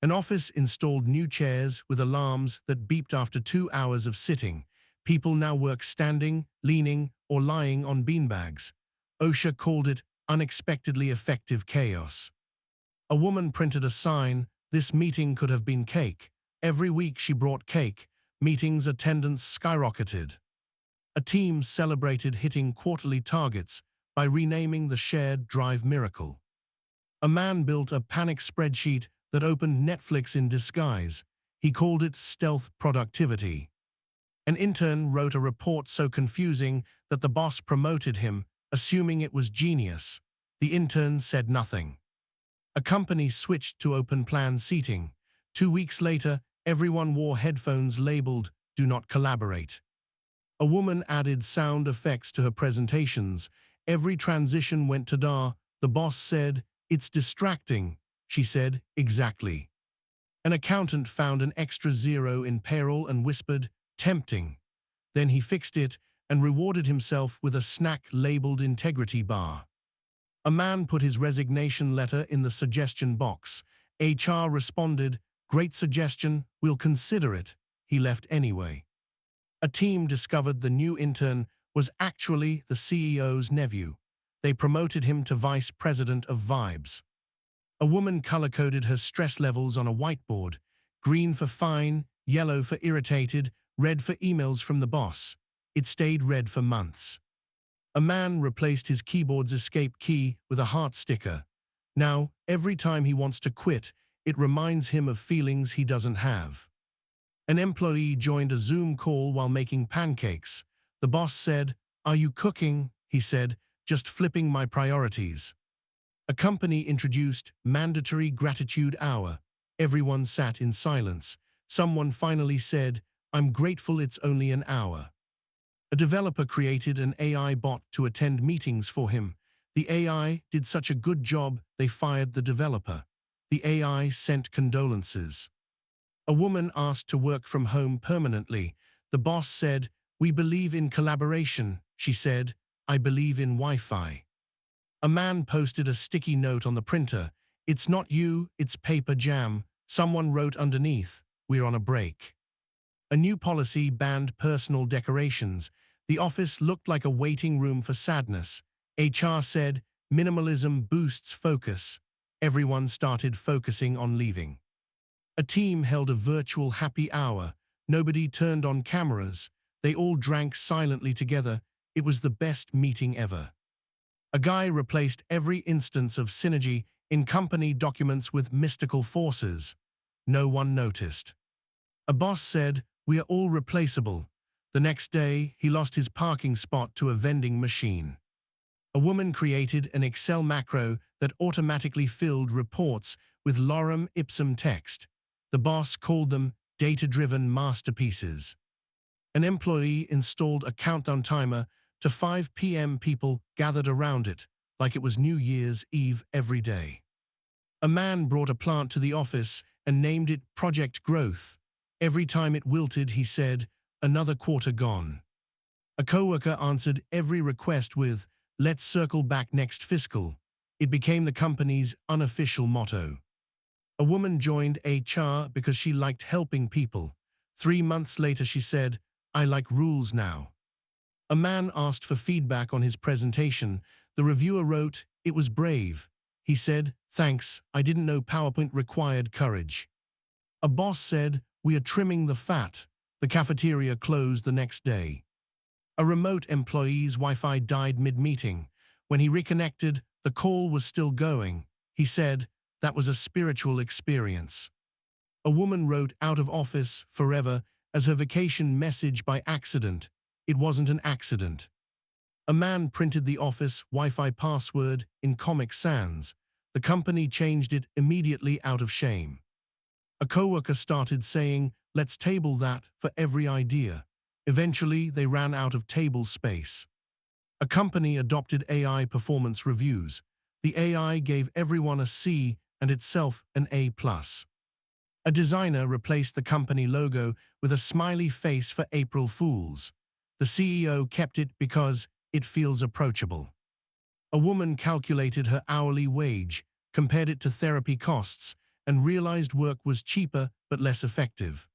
An office installed new chairs with alarms that beeped after 2 hours of sitting. People now work standing, leaning, or lying on beanbags. OSHA called it unexpectedly effective chaos. A woman printed a sign, "This meeting could have been cake." Every week she brought cake. Meetings attendance skyrocketed. A team celebrated hitting quarterly targets by renaming the shared drive miracle. A man built a panic spreadsheet that opened Netflix in disguise. He called it stealth productivity. An intern wrote a report so confusing that the boss promoted him, assuming it was genius. The intern said nothing. A company switched to open plan seating. 2 weeks later, everyone wore headphones labeled "Do not collaborate." A woman added sound effects to her presentations. Every transition went to da. The boss said, "It's distracting." She said, "Exactly." An accountant found an extra zero in payroll and whispered, "Tempting." Then he fixed it and rewarded himself with a snack labeled integrity bar. A man put his resignation letter in the suggestion box. HR responded, "Great suggestion, we'll consider it." He left anyway. A team discovered the new intern was actually the CEO's nephew. They promoted him to vice president of vibes. A woman color-coded her stress levels on a whiteboard: green for fine, yellow for irritated, red for emails from the boss. It stayed red for months. A man replaced his keyboard's escape key with a heart sticker. Now, every time he wants to quit, it reminds him of feelings he doesn't have. An employee joined a Zoom call while making pancakes. The boss said, "Are you cooking?" He said, "Just flipping my priorities." A company introduced mandatory gratitude hour. Everyone sat in silence. Someone finally said, "I'm grateful it's only an hour." A developer created an AI bot to attend meetings for him. The AI did such a good job, they fired the developer. The AI sent condolences. A woman asked to work from home permanently. The boss said, "We believe in collaboration." She said, "I believe in Wi-Fi." A man posted a sticky note on the printer. "It's not you, it's paper jam." Someone wrote underneath, "We're on a break." A new policy banned personal decorations. The office looked like a waiting room for sadness. HR said, "Minimalism boosts focus." Everyone started focusing on leaving. A team held a virtual happy hour. Nobody turned on cameras. They all drank silently together. It was the best meeting ever. A guy replaced every instance of synergy in company documents with mystical forces. No one noticed. A boss said, "We are all replaceable." The next day, he lost his parking spot to a vending machine. A woman created an Excel macro that automatically filled reports with lorem ipsum text. The boss called them data-driven masterpieces. An employee installed a countdown timer to 5 p.m. People gathered around it, like it was New Year's Eve every day. A man brought a plant to the office and named it Project Growth. Every time it wilted, he said, "Another quarter gone." A coworker answered every request with, "Let's circle back next fiscal." It became the company's unofficial motto. A woman joined HR because she liked helping people. 3 months later, she said, "I like rules now." A man asked for feedback on his presentation. The reviewer wrote, "It was brave." He said, "Thanks, I didn't know PowerPoint required courage." A boss said, "We are trimming the fat." The cafeteria closed the next day. A remote employee's Wi-Fi died mid-meeting. When he reconnected, the call was still going. He said, "That was a spiritual experience." A woman wrote "out of office forever" as her vacation message by accident. It wasn't an accident. A man printed the office Wi-Fi password in Comic Sans. The company changed it immediately out of shame. A coworker started saying, "Let's table that" for every idea. Eventually, they ran out of table space. A company adopted AI performance reviews. The AI gave everyone a C and itself an A+. A designer replaced the company logo with a smiley face for April Fools. The CEO kept it because it feels approachable. A woman calculated her hourly wage, compared it to therapy costs, and realized work was cheaper but less effective.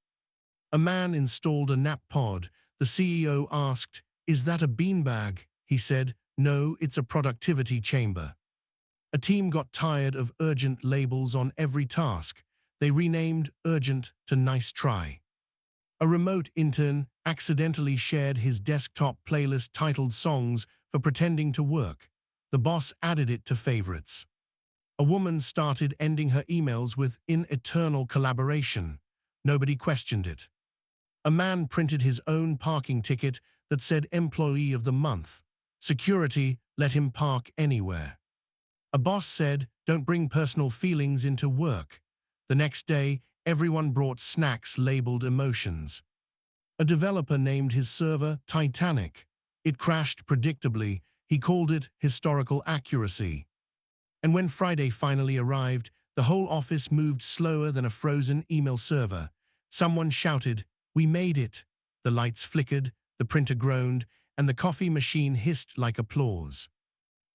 A man installed a nap pod. The CEO asked, "Is that a beanbag?" He said, "No, it's a productivity chamber." A team got tired of urgent labels on every task. They renamed urgent to nice try. A remote intern accidentally shared his desktop playlist titled Songs for Pretending to Work. The boss added it to favorites. A woman started ending her emails with "in eternal collaboration." Nobody questioned it. A man printed his own parking ticket that said Employee of the Month. Security let him park anywhere. A boss said, "Don't bring personal feelings into work." The next day, everyone brought snacks labeled emotions. A developer named his server Titanic. It crashed predictably. He called it historical accuracy. And when Friday finally arrived, the whole office moved slower than a frozen email server. Someone shouted, "We made it." The lights flickered, the printer groaned, and the coffee machine hissed like applause.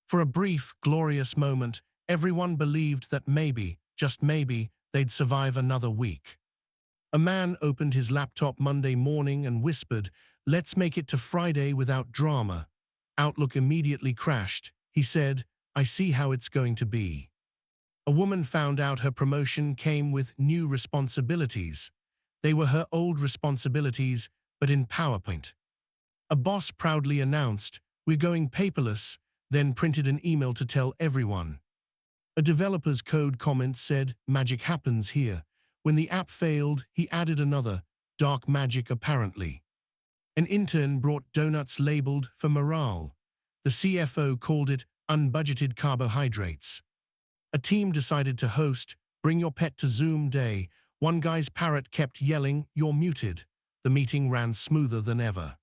For a brief, glorious moment, everyone believed that maybe, just maybe, they'd survive another week. A man opened his laptop Monday morning and whispered, "Let's make it to Friday without drama." Outlook immediately crashed. He said, I see how it's going to be. A woman found out her promotion came with new responsibilities. They were her old responsibilities, but in PowerPoint. A boss proudly announced, we're going paperless, then printed an email to tell everyone. A developer's code comment said, magic happens here. When the app failed, he added another, dark magic apparently. An intern brought donuts labeled for morale. The CFO called it unbudgeted carbohydrates. A team decided to host Bring Your Pet to Zoom Day. One guy's parrot kept yelling, you're muted. The meeting ran smoother than ever.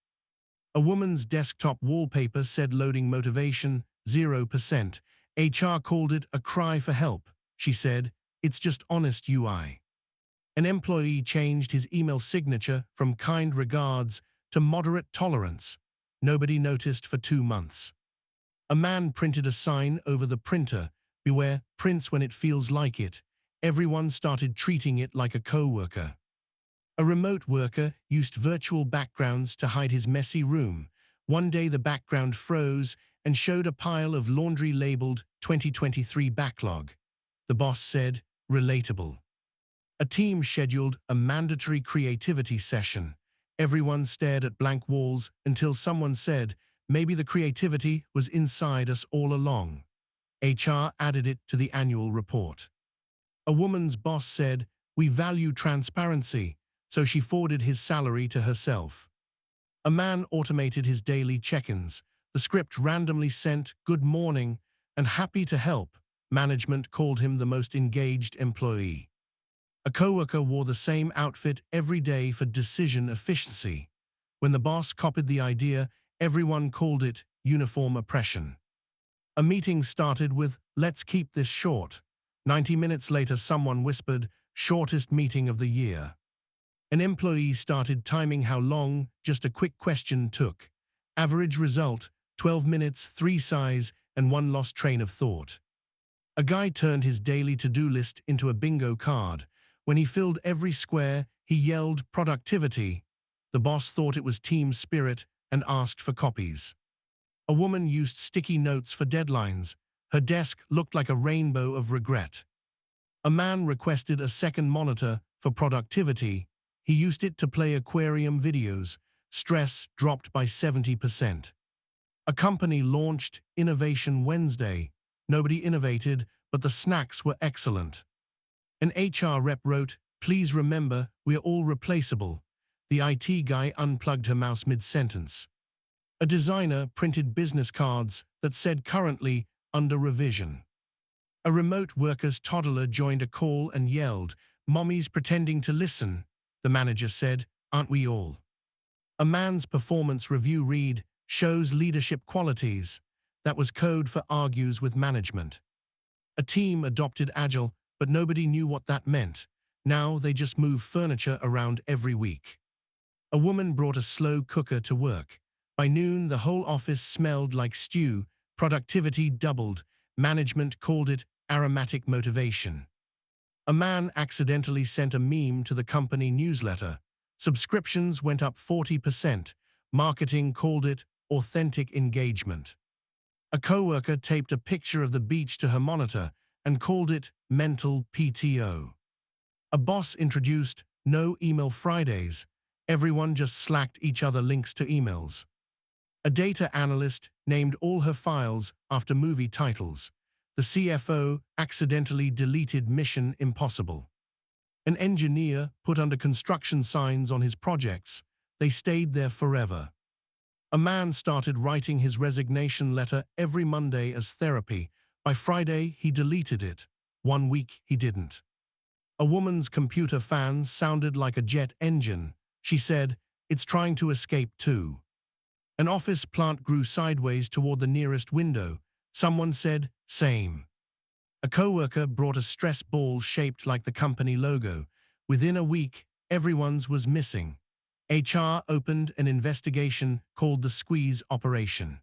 A woman's desktop wallpaper said loading motivation, 0%. HR called it a cry for help. She said, it's just honest UI. An employee changed his email signature from kind regards to moderate tolerance. Nobody noticed for 2 months. A man printed a sign over the printer, beware, prints when it feels like it. Everyone started treating it like a coworker. A remote worker used virtual backgrounds to hide his messy room. One day the background froze and showed a pile of laundry labeled 2023 backlog. The boss said, relatable. A team scheduled a mandatory creativity session. Everyone stared at blank walls until someone said, maybe the creativity was inside us all along. HR added it to the annual report. A woman's boss said, we value transparency, so she forwarded his salary to herself. A man automated his daily check-ins. The script randomly sent, good morning, and happy to help. Management called him the most engaged employee. A coworker wore the same outfit every day for decision efficiency. When the boss copied the idea, everyone called it uniform oppression. A meeting started with, let's keep this short. 90 minutes later, someone whispered, shortest meeting of the year. An employee started timing how long just a quick question took. Average result, 12 minutes, 3 sighs, and 1 lost train of thought. A guy turned his daily to-do list into a bingo card. When he filled every square, he yelled, productivity. The boss thought it was team spirit and asked for copies. A woman used sticky notes for deadlines. Her desk looked like a rainbow of regret. A man requested a second monitor for productivity. He used it to play aquarium videos. Stress dropped by 70%. A company launched Innovation Wednesday. Nobody innovated, but the snacks were excellent. An HR rep wrote, please remember, we're all replaceable. The IT guy unplugged her mouse mid-sentence. A designer printed business cards that said currently under revision. A remote worker's toddler joined a call and yelled, mommy's pretending to listen. The manager said, aren't we all? A man's performance review read, shows leadership qualities. That was code for argues with management. A team adopted Agile, but nobody knew what that meant. Now they just move furniture around every week. A woman brought a slow cooker to work. By noon, the whole office smelled like stew. Productivity doubled. Management called it aromatic motivation. A man accidentally sent a meme to the company newsletter. Subscriptions went up 40%. Marketing called it authentic engagement. A coworker taped a picture of the beach to her monitor and called it mental PTO. A boss introduced no email Fridays. Everyone just slacked each other links to emails. A data analyst named all her files after movie titles. The CFO accidentally deleted Mission Impossible. An engineer put under construction signs on his projects. They stayed there forever. A man started writing his resignation letter every Monday as therapy. By Friday, he deleted it. 1 week, he didn't. A woman's computer fan sounded like a jet engine. She said, it's trying to escape too. An office plant grew sideways toward the nearest window. Someone said, same. A coworker brought a stress ball shaped like the company logo. Within a week, everyone's was missing. HR opened an investigation called the Squeeze Operation.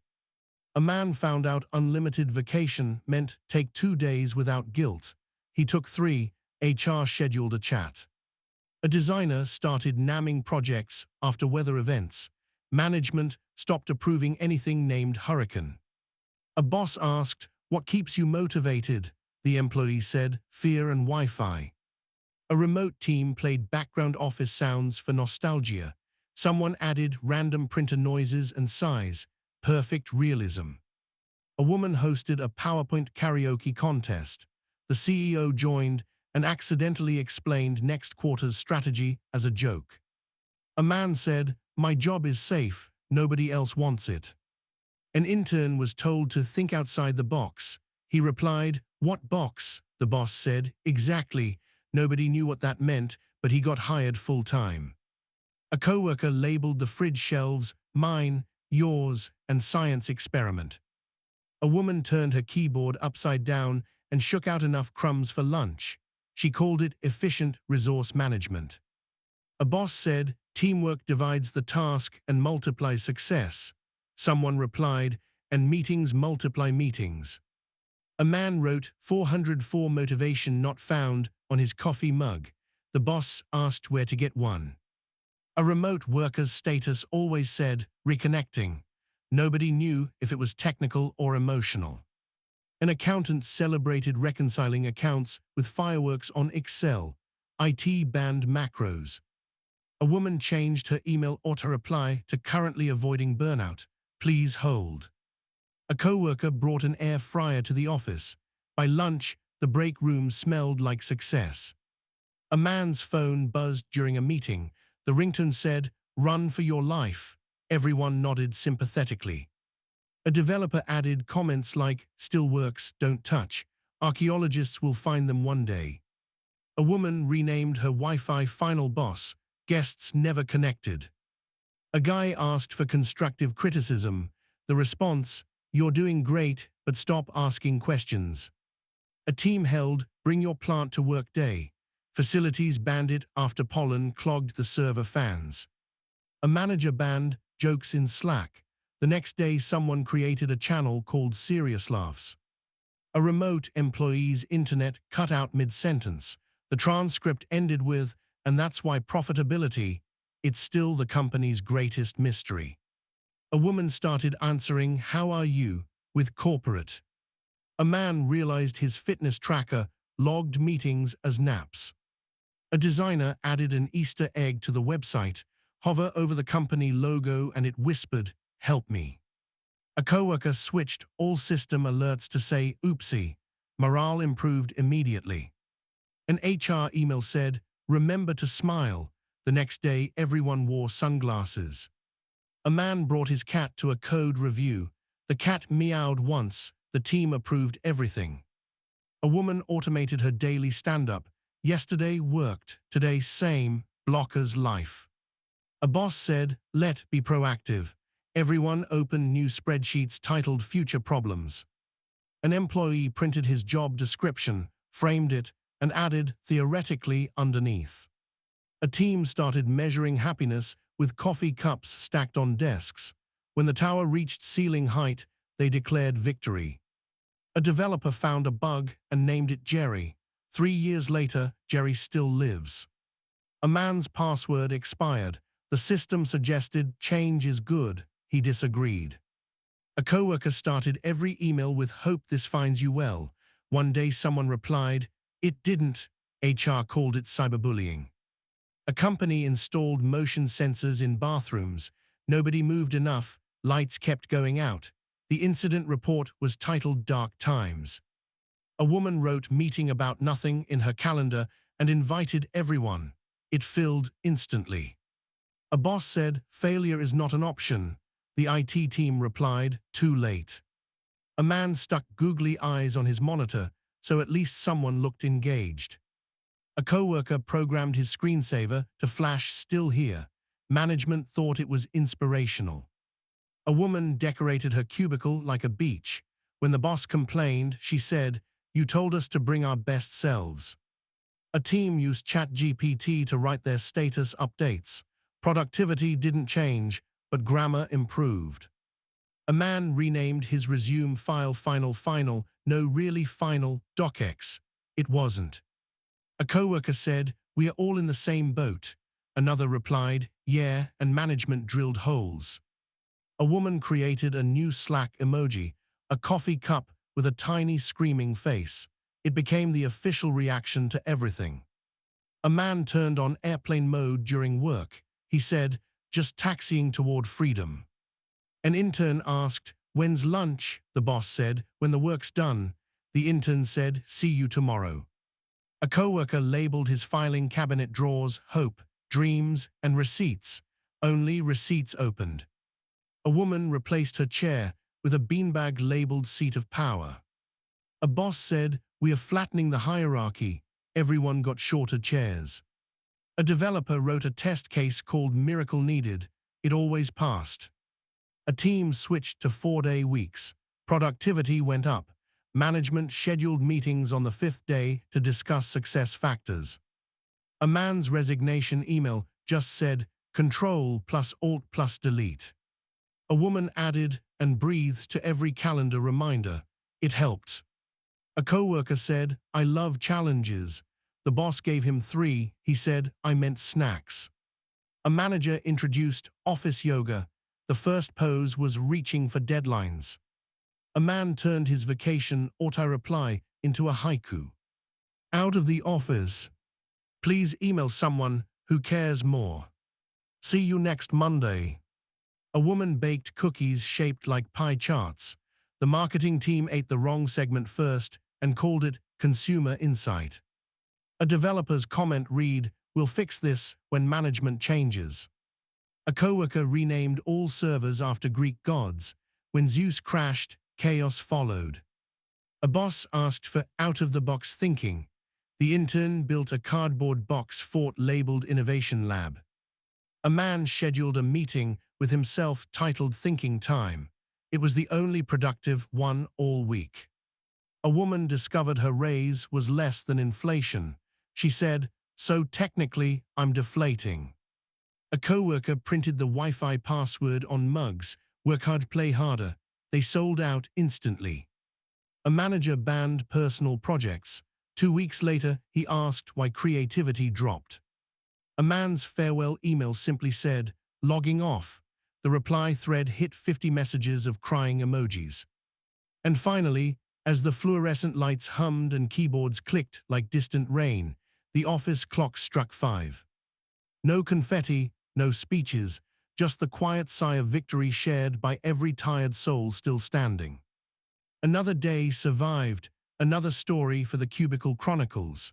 A man found out unlimited vacation meant take 2 days without guilt. He took 3. HR scheduled a chat. A designer started namming projects after weather events. Management stopped approving anything named hurricane. A boss asked, "What keeps you motivated?" The employee said, "Fear and Wi-Fi." A remote team played background office sounds for nostalgia. Someone added random printer noises and sighs. Perfect realism. A woman hosted a PowerPoint karaoke contest. The CEO joined and accidentally explained next quarter's strategy as a joke. A man said, "My job is safe, nobody else wants it." An intern was told to think outside the box. He replied, "What box?" The boss said, "Exactly." Nobody knew what that meant, but he got hired full-time. A coworker labeled the fridge shelves, "Mine, yours," and "Science experiment." A woman turned her keyboard upside down and shook out enough crumbs for lunch. She called it efficient resource management. A boss said, "Teamwork divides the task and multiplies success." Someone replied, "And meetings multiply meetings." A man wrote 404 motivation not found on his coffee mug. The boss asked where to get one. A remote worker's status always said, "Reconnecting." Nobody knew if it was technical or emotional. An accountant celebrated reconciling accounts with fireworks on Excel. IT banned macros. A woman changed her email auto-reply to "Currently avoiding burnout. Please hold." A coworker brought an air fryer to the office. By lunch, the break room smelled like success. A man's phone buzzed during a meeting. The ringtone said, "Run for your life." Everyone nodded sympathetically. A developer added comments like, "Still works, don't touch. Archaeologists will find them one day." A woman renamed her Wi-Fi "Final Boss." Guests never connected. A guy asked for constructive criticism. The response, "You're doing great, but stop asking questions." A team held "Bring your plant to work day." Facilities banned it after pollen clogged the server fans. A manager banned jokes in Slack. The next day someone created a channel called Serious Laughs. A remote employee's internet cut out mid-sentence. The transcript ended with, "And that's why profitability, it's still the company's greatest mystery." A woman started answering, "How are you?" with corporate. A man realized his fitness tracker logged meetings as naps. A designer added an Easter egg to the website. Hover over the company logo and it whispered, "Help me." A coworker switched all system alerts to say, "Oopsie." Morale improved immediately. An HR email said, "Remember to smile." The next day, everyone wore sunglasses. A man brought his cat to a code review. The cat meowed once. The team approved everything. A woman automated her daily stand-up. Yesterday worked, today same, blockers life. A boss said, "Let be proactive." Everyone opened new spreadsheets titled "Future Problems." An employee printed his job description, framed it, and added "theoretically" underneath. A team started measuring happiness with coffee cups stacked on desks. When the tower reached ceiling height, they declared victory. A developer found a bug and named it Jerry. 3 years later, Jerry still lives. A man's password expired. The system suggested change is good. He disagreed. A coworker started every email with "Hope this finds you well." One day someone replied, "It didn't." HR called it cyberbullying. A company installed motion sensors in bathrooms. Nobody moved enough. Lights kept going out. The incident report was titled "Dark Times." A woman wrote "meeting about nothing" in her calendar and invited everyone. It filled instantly. A boss said, "Failure is not an option." The IT team replied, "Too late." A man stuck googly eyes on his monitor, so at least someone looked engaged. A coworker programmed his screensaver to flash "Still here." Management thought it was inspirational. A woman decorated her cubicle like a beach. When the boss complained, she said, "You told us to bring our best selves." A team used ChatGPT to write their status updates. Productivity didn't change, but grammar improved. A man renamed his resume file final, no really final, docx. It wasn't. A coworker said, "We are all in the same boat." Another replied, "Yeah," and management drilled holes. A woman created a new Slack emoji, a coffee cup with a tiny screaming face. It became the official reaction to everything. A man turned on airplane mode during work. He said, just taxiing toward freedom. An intern asked, when's lunch? The boss said, when the work's done. The intern said, see you tomorrow. A coworker labeled his filing cabinet drawers hope, dreams, and receipts. Only receipts opened. A woman replaced her chair with a beanbag labeled seat of power. A boss said, we are flattening the hierarchy. Everyone got shorter chairs. A developer wrote a test case called Miracle Needed. It always passed. A team switched to 4-day weeks. Productivity went up. Management scheduled meetings on the 5th day to discuss success factors. A man's resignation email just said, Control plus Alt plus Delete. A woman added and breathed to every calendar reminder. It helped. A coworker said, I love challenges. The boss gave him 3. He said, I meant snacks. A manager introduced office yoga. The first pose was reaching for deadlines. A man turned his vacation auto-reply into a haiku. Out of the office. Please email someone who cares more. See you next Monday. A woman baked cookies shaped like pie charts. The marketing team ate the wrong segment first and called it Consumer Insight. A developer's comment read, we'll fix this when management changes. A coworker renamed all servers after Greek gods. When Zeus crashed, chaos followed. A boss asked for out-of-the-box thinking. The intern built a cardboard box fort labeled Innovation Lab. A man scheduled a meeting with himself titled Thinking Time. It was the only productive one all week. A woman discovered her raise was less than inflation. She said, so technically, I'm deflating. A coworker printed the Wi-Fi password on mugs. Work hard, play harder. They sold out instantly. A manager banned personal projects. 2 weeks later, he asked why creativity dropped. A man's farewell email simply said, logging off. The reply thread hit 50 messages of crying emojis. And finally, as the fluorescent lights hummed and keyboards clicked like distant rain, the office clock struck 5. No confetti, no speeches, just the quiet sigh of victory shared by every tired soul still standing. Another day survived, another story for the Cubicle Chronicles.